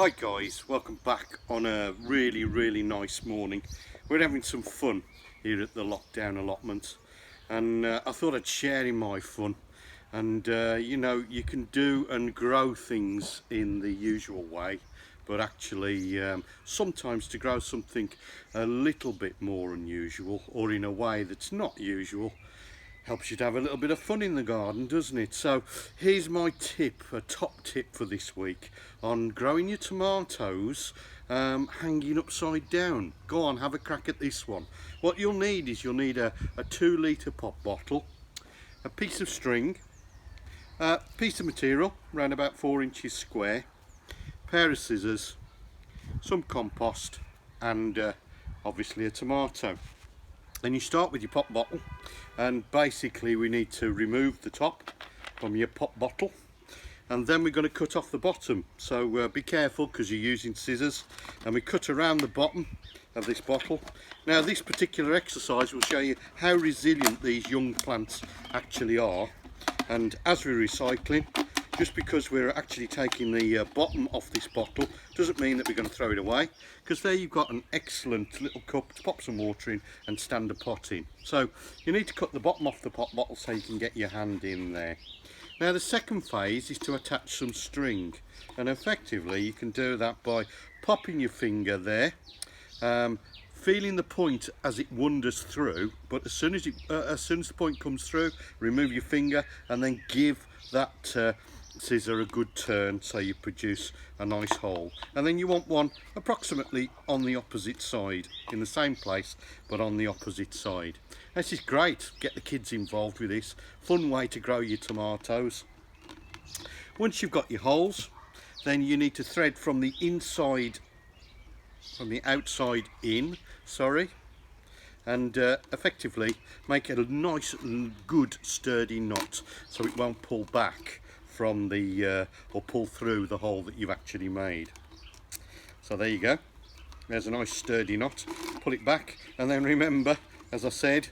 Hi guys, welcome back on a really nice morning. We're having some fun here at the lockdown allotment, and I thought I'd share in my fun. And you know, you can do and grow things in the usual way, but actually sometimes to grow something a little bit more unusual or in a way that's not usual helps you to have a little bit of fun in the garden, doesn't it? So here's my tip, a top tip for this week on growing your tomatoes hanging upside down. Go on, have a crack at this one. What you'll need is you'll need a 2 litre pop bottle, a piece of string, a piece of material around about 4 inches square, pair of scissors, some compost, and obviously a tomato. Then you start with your pop bottle, and basically we need to remove the top from your pop bottle, and then we're going to cut off the bottom. So be careful because you're using scissors, and we cut around the bottom of this bottle. Now this particular exercise will show you how resilient these young plants actually are, and as we're recycling, just because we're actually taking the bottom off this bottle doesn't mean that we're going to throw it away, because there you've got an excellent little cup to pop some water in and stand a pot in. So you need to cut the bottom off the pop bottle so you can get your hand in there. Now the second phase is to attach some string, and effectively you can do that by popping your finger there, feeling the point as it wanders through, but as soon as the point comes through, remove your finger and then give that scissor a good turn so you produce a nice hole. And then you want one approximately on the opposite side, in the same place but on the opposite side. This is great, get the kids involved with this, fun way to grow your tomatoes. Once you've got your holes, then you need to thread from the outside in, and effectively make it a nice good sturdy knot so it won't pull back from the or pull through the hole that you've actually made. So there you go, there's a nice sturdy knot. Pull it back, and then remember, as I said,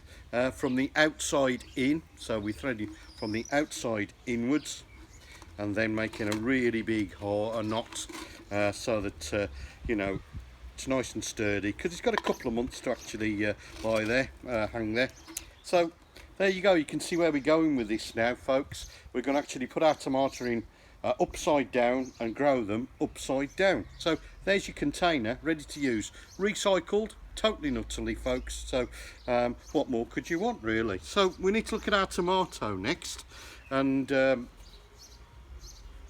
from the outside in, so we thread it from the outside inwards, and then making a really big hole, a knot, so that you know, it's nice and sturdy, because it's got a couple of months to actually lie there, hang there. So there you go, you can see where we're going with this now, folks. We're going to actually put our tomato in upside down and grow them upside down. So there's your container ready to use, recycled totally and utterly, folks. So what more could you want, really? So we need to look at our tomato next, and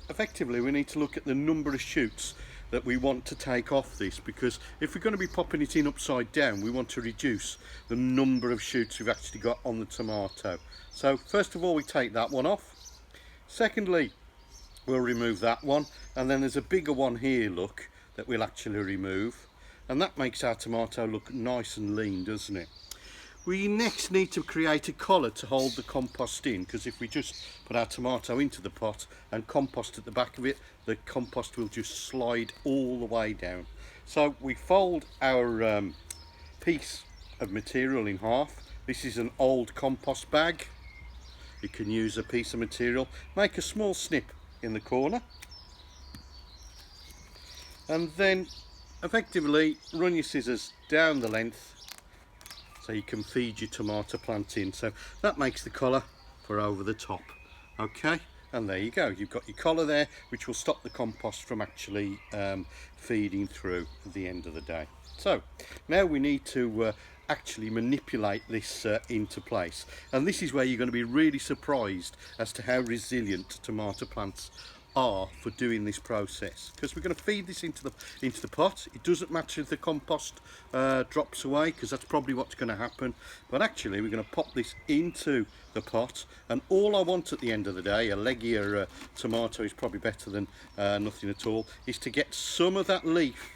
effectively we need to look at the number of shoots that we want to take off this, because if we're going to be popping it in upside down, we want to reduce the number of shoots we've actually got on the tomato. So first of all, we take that one off. Secondly, we'll remove that one, and then there's a bigger one here, look, that we'll actually remove, and that makes our tomato look nice and lean, doesn't it? We next need to create a collar to hold the compost in, because if we just put our tomato into the pot and compost at the back of it, the compost will just slide all the way down. So we fold our piece of material in half. This is an old compost bag. You can use a piece of material, make a small snip in the corner, and then effectively run your scissors down the length so you can feed your tomato plant in. So that makes the collar for over the top. Okay, and there you go, you've got your collar there, which will stop the compost from actually feeding through at the end of the day. So now we need to actually manipulate this into place, and this is where you're going to be really surprised as to how resilient tomato plants are for doing this process, because we're going to feed this into the pot. It doesn't matter if the compost drops away, because that's probably what's going to happen, but actually we're going to pop this into the pot, and all I want at the end of the day, a leggier tomato is probably better than nothing at all, is to get some of that leaf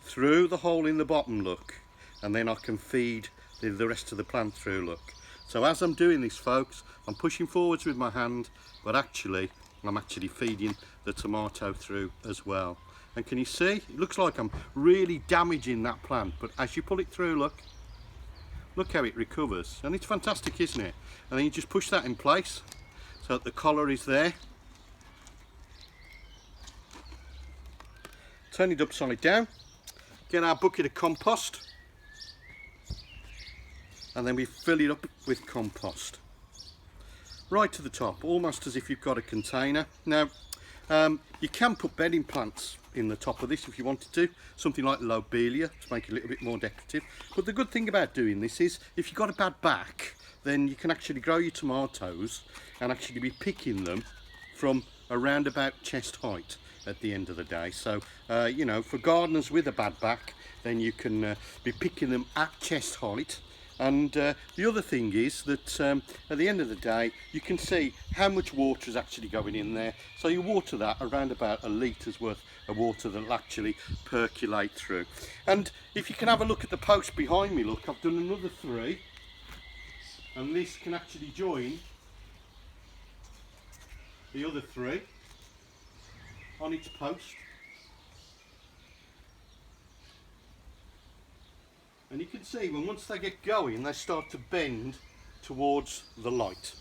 through the hole in the bottom, look, and then I can feed the rest of the plant through, look. So as I'm doing this, folks, I'm pushing forwards with my hand, but actually I'm actually feeding the tomato through as well. And can you see, it looks like I'm really damaging that plant, but as you pull it through, look how it recovers, and it's fantastic, isn't it? And then you just push that in place so that the collar is there, turn it upside down, get our bucket of compost, and then we fill it up with compost right to the top, almost as if you've got a container. Now you can put bedding plants in the top of this if you wanted to, something like lobelia to make it a little bit more decorative. But the good thing about doing this is if you've got a bad back, then you can actually grow your tomatoes and actually be picking them from around about chest height at the end of the day. So you know, for gardeners with a bad back, then you can be picking them at chest height. And the other thing is that at the end of the day, you can see how much water is actually going in there. So you water that around about a litre's worth of water that will actually percolate through. And if you can have a look at the post behind me, look, I've done another 3, and this can actually join the other 3 on its post. And you can see when once they get going, they start to bend towards the light.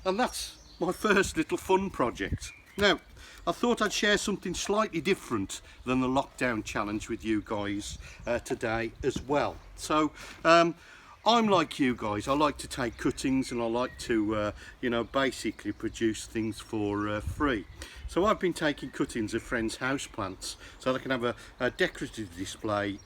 And that's my first little fun project. Now, I thought I'd share something slightly different than the lockdown challenge with you guys today as well. So I'm like you guys, I like to take cuttings and I like to you know, basically produce things for free. So I've been taking cuttings of friends' houseplants so they can have a decorative display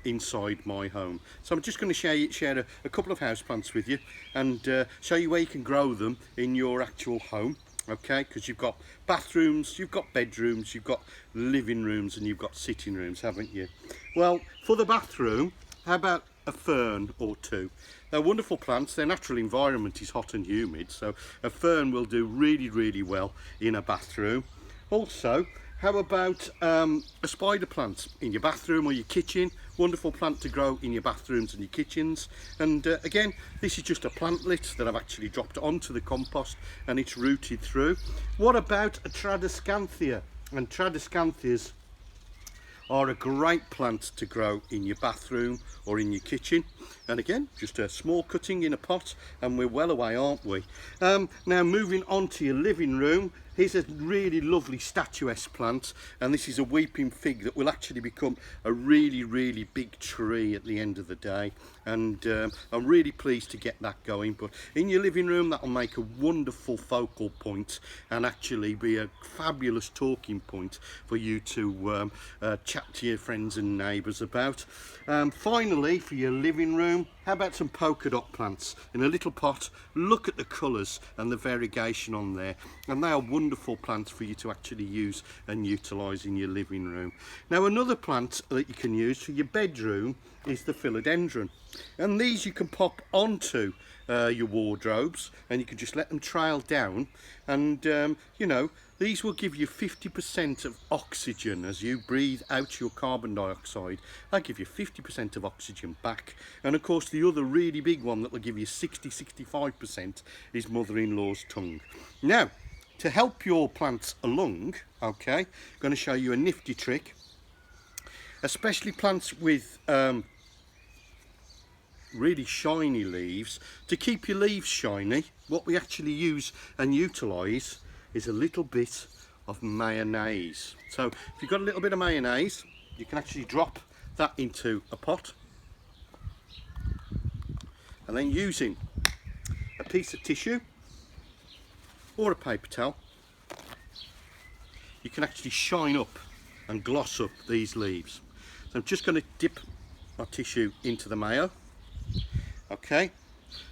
inside my home. So I'm just going to share a couple of houseplants with you and show you where you can grow them in your actual home. Okay, because you've got bathrooms, you've got bedrooms, you've got living rooms, and you've got sitting rooms, haven't you? Well, for the bathroom, how about a fern or 2? They're wonderful plants. Their natural environment is hot and humid, so a fern will do really well in a bathroom. Also, how about a spider plant in your bathroom or your kitchen? Wonderful plant to grow in your bathrooms and your kitchens. And again, this is just a plantlet that I've actually dropped onto the compost and it's rooted through. What about a tradescanthia? And tradescanthias are a great plant to grow in your bathroom or in your kitchen. And again, just a small cutting in a pot and we're well away, aren't we? Now moving on to your living room, here's a really lovely statuesque plant, and this is a weeping fig that will actually become a really big tree at the end of the day. And I'm really pleased to get that going. But in your living room, that'll make a wonderful focal point and actually be a fabulous talking point for you to chat to your friends and neighbours about. Finally, for your living room, how about some polka dot plants in a little pot? Look at the colours and the variegation on there, and they are wonderful plants for you to actually use and utilise in your living room. Now, another plant that you can use for your bedroom is the philodendron, and these you can pop onto your wardrobes and you can just let them trail down, and you know, these will give you 50% of oxygen as you breathe out your carbon dioxide. They give you 50% of oxygen back. And of course, the other really big one that will give you 65% is mother-in-law's tongue. Now, to help your plants along, okay, I'm going to show you a nifty trick, especially plants with really shiny leaves. To keep your leaves shiny, what we actually use and utilise is a little bit of mayonnaise. So if you've got a little bit of mayonnaise, you can actually drop that into a pot, and then using a piece of tissue or a paper towel, you can actually shine up and gloss up these leaves. So I'm just going to dip our tissue into the mayo, okay,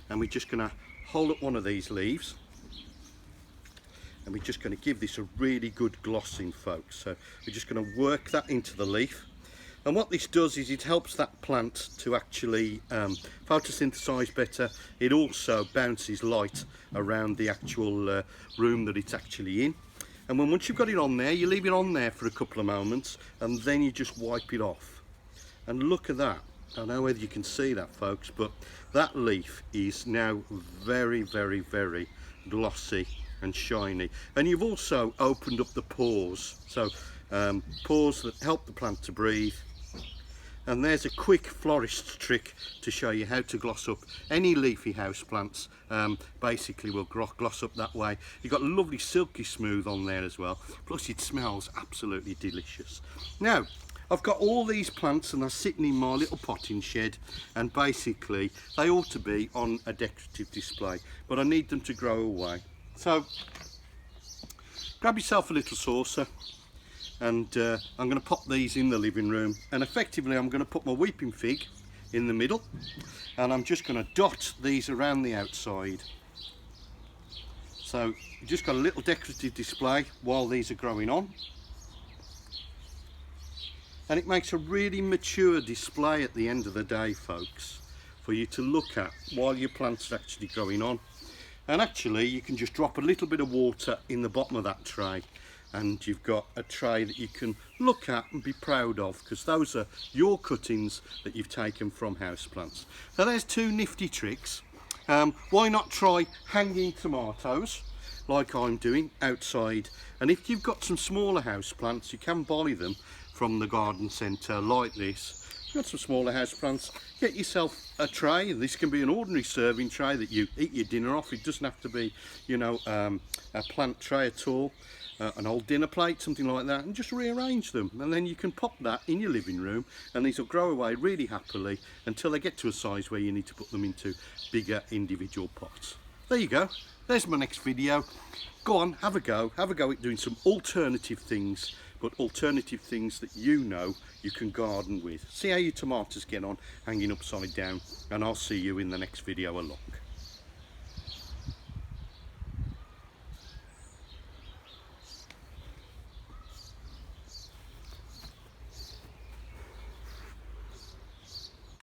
and we're just going to hold up one of these leaves, and we're just going to give this a really good glossing, folks. So we're just going to work that into the leaf, and what this does is it helps that plant to actually photosynthesize better. It also bounces light around the actual room that it's actually in. And once you've got it on there, you leave it on there for a couple of moments, and then you just wipe it off. And look at that. I don't know whether you can see that, folks, but that leaf is now very glossy and shiny. And you've also opened up the pores, so pores that help the plant to breathe, And there's a quick florist's trick to show you how to gloss up any leafy houseplants. Basically will gloss up that way. You've got lovely silky smooth on there as well, plus it smells absolutely delicious. Now I've got all these plants and they're sitting in my little potting shed, and basically they ought to be on a decorative display, but I need them to grow away. So grab yourself a little saucer, and I'm going to pop these in the living room, and effectively I'm going to put my weeping fig in the middle, and I'm just going to dot these around the outside. So you just got a little decorative display while these are growing on, and it makes a really mature display at the end of the day, folks, for you to look at while your plants are actually growing on. And actually you can just drop a little bit of water in the bottom of that tray, and you've got a tray that you can look at and be proud of, because those are your cuttings that you've taken from houseplants. So there's two nifty tricks. Why not try hanging tomatoes like I'm doing outside? And if you've got some smaller houseplants, you can buy them from the garden centre like this. If you've got some smaller houseplants, get yourself a tray. This can be an ordinary serving tray that you eat your dinner off. It doesn't have to be, you know, a plant tray at all. An old dinner plate, something like that, and just rearrange them, and then you can pop that in your living room, and these will grow away really happily until they get to a size where you need to put them into bigger individual pots. There you go, there's my next video. Go on, have a go at doing some alternative things, but alternative things that you know you can garden with. See how your tomatoes get on hanging upside down, and I'll see you in the next video along.